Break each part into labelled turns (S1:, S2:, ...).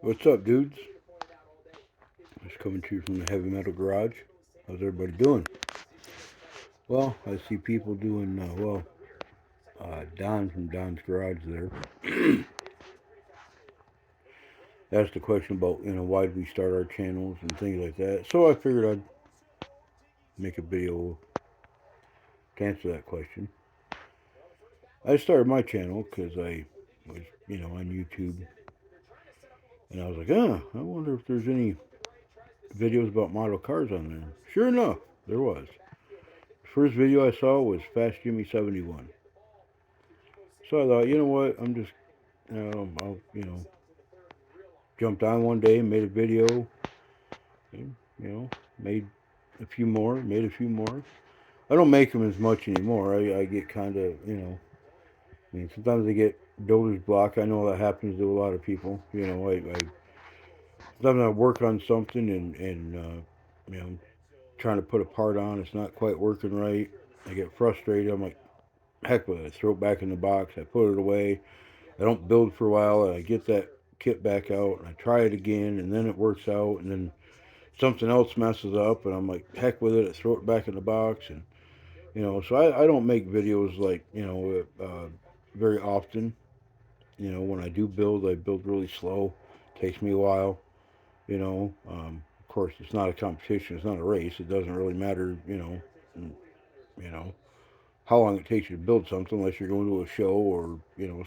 S1: What's up, dudes? Just coming to you from the Heavy Metal Garage. How's everybody doing? Well, I see people doing, Don from Don's Garage there. Asked a question about, why did we start our channels and things like that. So I figured I'd make a video to answer that question. I started my channel because I was, on YouTube. And I was like, I wonder if there's any videos about model cars on there. Sure enough, there was. The first video I saw was Fast Jimmy 71. So I thought, you know what, I'm just, I'll, jumped on one day and made a video, and, made a few more, made a few more. I don't make them as much anymore. I get kind of, sometimes I get builder's block. I know that happens to a lot of people. Sometimes I work on something and trying to put a part on, it's not quite working right. I get frustrated. I'm like, heck with it. I throw it back in the box. I put it away. I don't build for a while. And I get that kit back out and I try it again, and then it works out, and then something else messes up, and I'm like, heck with it. I throw it back in the box, and so I don't make videos like very often. When I do build, I build really slow. It takes me a while. Of course, it's not a competition. It's not a race. It doesn't really matter. You know how long it takes you to build something, unless you're going to a show or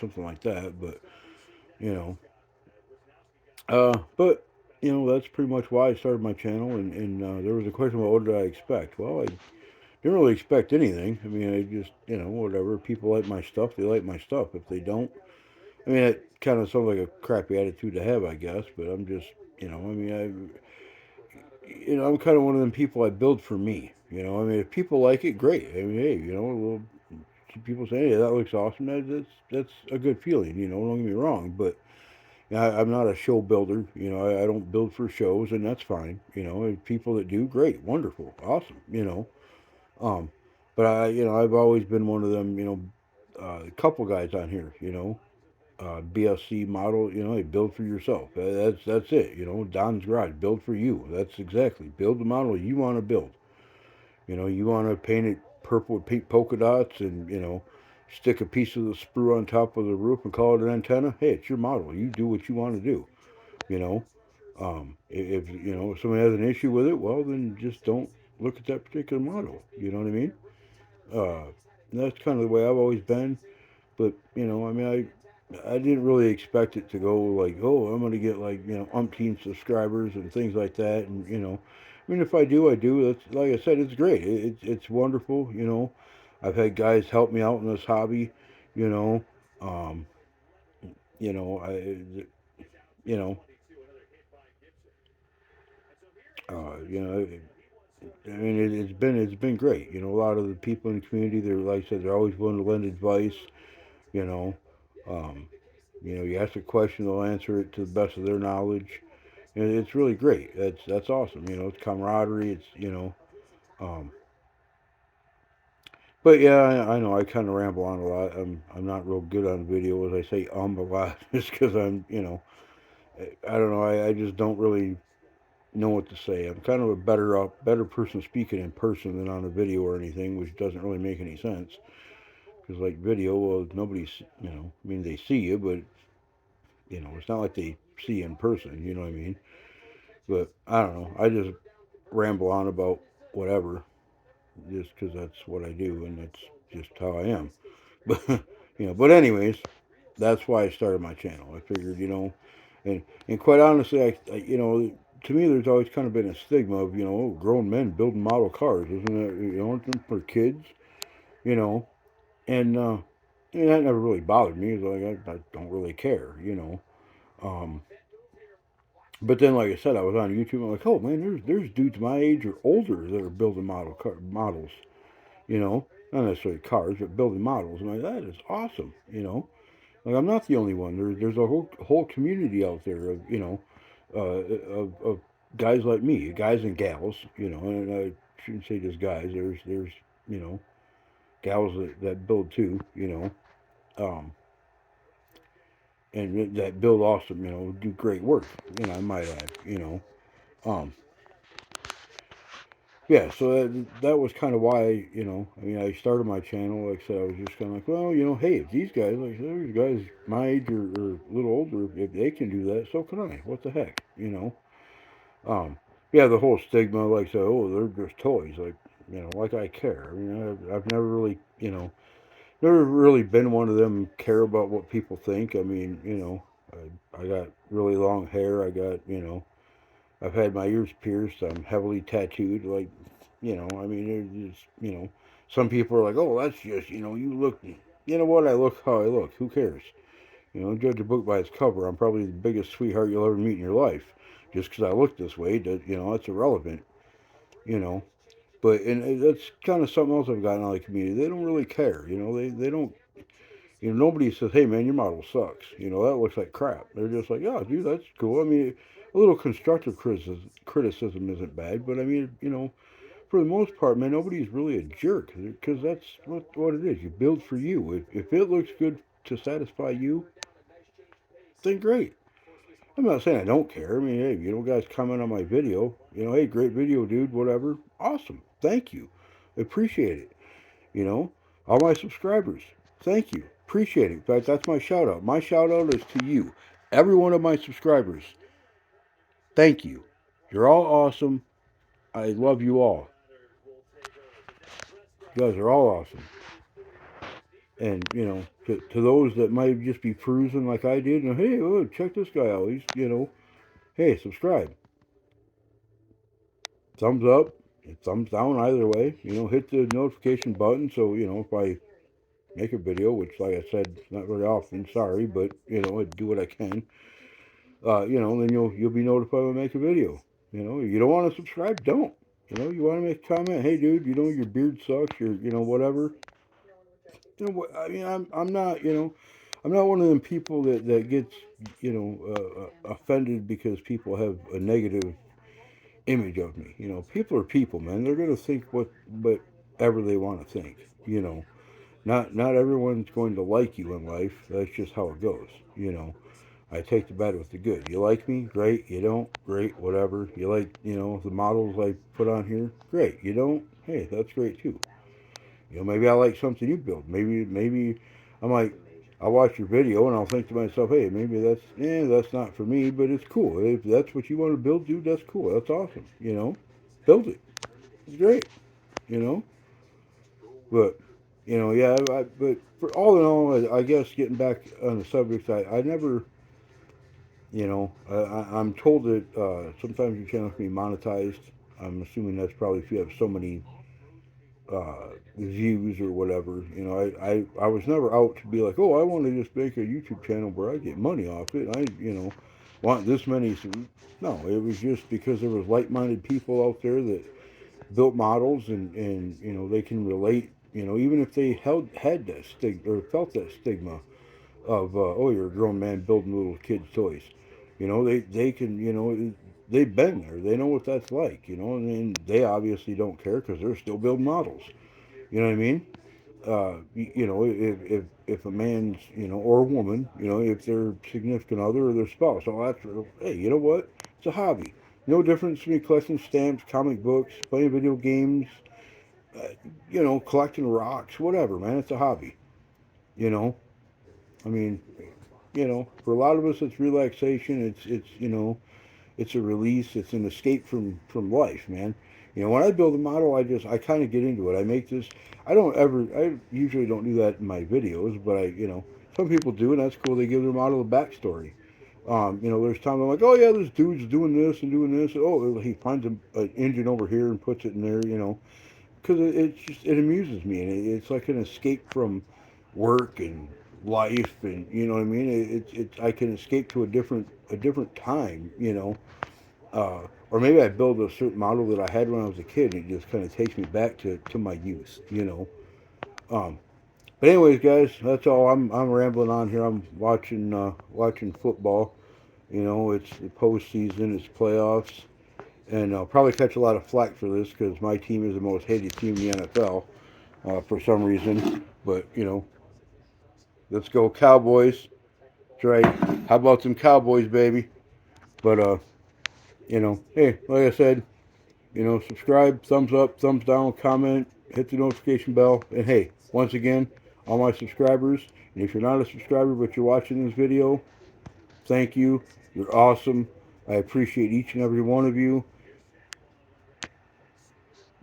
S1: something like that. But you know, but that's pretty much why I started my channel. And there was a question about what did I expect. Well, I didn't really expect anything. I mean, I just whatever. People like my stuff, they like my stuff. If they don't, I mean, it kind of sounds like a crappy attitude to have, I guess. But I'm just I mean, I'm kind of one of them people. I build for me. I mean, if people like it, great. I mean, hey, well, people say, hey, that looks awesome. That's a good feeling. Don't get me wrong, but I'm not a show builder. I don't build for shows, and that's fine. And people that do, great, wonderful, awesome. Um, but I've always been one of them. A couple guys on here. BSC model. They build for yourself. That's it. Don's Garage, build for you. That's exactly build the model you want to build. You want to paint it purple with pink polka dots, and stick a piece of the sprue on top of the roof and call it an antenna. Hey, it's your model. You do what you want to do. You know, if somebody has an issue with it, well then just don't look at that particular model. You know what I mean? Uh, that's kind of the way I've always been. But I mean, I didn't really expect it to go like, oh, I'm going to get like umpteen subscribers and things like that. And I mean, if I do, I do. That's like I said, it's great. It's wonderful. I've had guys help me out in this hobby. You know, um, I you know you know I mean, it's been great. A lot of the people in the community, they're like I said, they're always willing to lend advice. You know, um, you ask a question, they'll answer it to the best of their knowledge, and it's really great. That's awesome. It's camaraderie. It's um, but yeah, I know I kind of ramble on a lot. I'm not real good on video, as I say a lot, just because I'm I don't know. I just don't really know what to say. I'm kind of a better person speaking in person than on a video or anything, which doesn't really make any sense. Because like video, well, nobody's I mean they see you, but it's not like they see you in person. You know what I mean? But I don't know. I just ramble on about whatever, just because that's what I do and that's just how I am. But but anyways, that's why I started my channel. I figured, and quite honestly, to me, there's always kind of been a stigma of, grown men building model cars, isn't it? Aren't them for kids, you know? And that never really bothered me. It's like I don't really care, Um, but then, like I said, I was on YouTube. I'm like, oh man, there's dudes my age or older that are building models, not necessarily cars, but building models. I'm like, that is awesome, Like I'm not the only one. There's a whole community out there of of guys like me, guys and gals, and I shouldn't say just guys. There's you know gals that build too, Um, and that build awesome, do great work, I might add, um, yeah, so that was kind of why, I mean, I started my channel. Like I said, I was just kind of like, well, hey, if these guys, like, there's guys my age or a little older, if they can do that, so can I. What the heck, Um, yeah, the whole stigma, like, so, oh, they're just toys, like, like I care. I mean, I've never really, never really been one of them care about what people think. I mean, I got really long hair. I got, I've had my ears pierced. I'm heavily tattooed. Like, I mean, there's just, some people are like, oh, that's just, you look, you know what? I look how I look. Who cares? Judge a book by its cover. I'm probably the biggest sweetheart you'll ever meet in your life. Just because I look this way, that's irrelevant, you know. But, and that's kind of something else I've gotten out of the community. They don't really care, they don't, nobody says, hey man, your model sucks. That looks like crap. They're just like, yeah, dude, that's cool. I mean, a little constructive criticism isn't bad, but I mean, for the most part, man, nobody's really a jerk because that's what it is. You build for you. If it looks good to satisfy you, then great. I'm not saying I don't care. I mean, hey, guys comment on my video, hey, great video, dude, whatever. Awesome. Thank you. Appreciate it. You know, all my subscribers, thank you. Appreciate it. In fact, that's my shout out. My shout out is to you. Every one of my subscribers, thank you. You're all awesome. I love you all. You guys are all awesome. And, to those that might just be cruising like I did, hey, oh, check this guy out. He's, hey, subscribe. Thumbs up, thumbs down, either way. Hit the notification button so, if I make a video, which, like I said, not very often, sorry, but, I do what I can. Then you'll be notified when I make a video. You don't want to subscribe, don't. You want to make a comment, hey, dude, your beard sucks, whatever. I mean, I'm not, I'm not one of them people that gets, offended because people have a negative image of me. People are people, man. They're gonna think whatever they want to think. Not everyone's going to like you in life. That's just how it goes. I take the bad with the good. You like me, great. You don't, great. Whatever. You like, the models I put on here, great. You don't, hey, that's great too. Maybe I like something you build. Maybe I might. I'll watch your video and I'll think to myself, hey, maybe that's not for me, but it's cool. If that's what you want to build, dude, that's cool. That's awesome. Build it. It's great. You know, but yeah. But for all in all, I guess getting back on the subject, I never, I'm told that sometimes your channel can be monetized. I'm assuming that's probably if you have so many views or whatever. I was never out to be like, oh, I want to just make a YouTube channel where I get money off it. I, want this many. No, it was just because there was like-minded people out there that built models and they can relate. Even if they had that stigma or felt that stigma of oh, you're a grown man building little kids' toys. They can they've been there. They know what that's like. And they obviously don't care because they're still building models. You know what I mean? If a man's or a woman, if their significant other or their spouse, oh, that's hey, you know what? It's a hobby. No difference between collecting stamps, comic books, playing video games, uh, collecting rocks, whatever, man. It's a hobby. You know, I mean, for a lot of us, it's relaxation. It's it's a release. It's an escape from life, man. When I build a model, I kind of get into it. I make this. I usually don't do that in my videos, but some people do, and that's cool. They give their model a backstory. There's times I'm like, oh yeah, this dude's doing this and doing this. Oh, he finds an engine over here and puts it in there. Because it amuses me, and it's like an escape from work and life, and you know what I mean. I can escape to a different time. Or maybe I build a certain model that I had when I was a kid, and it just kind of takes me back to my youth. Um, but anyways, guys, that's all. I'm rambling on here. I'm watching football. It's the postseason, it's playoffs, and I'll probably catch a lot of flack for this because my team is the most hated team in the NFL for some reason. But let's go Cowboys. That's right. How about some Cowboys, baby? But hey, like I said, subscribe, thumbs up, thumbs down, comment, hit the notification bell, and hey, once again, all my subscribers, and if you're not a subscriber but you're watching this video, thank you. You're awesome. I appreciate each and every one of you.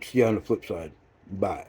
S1: See you on the flip side. Bye.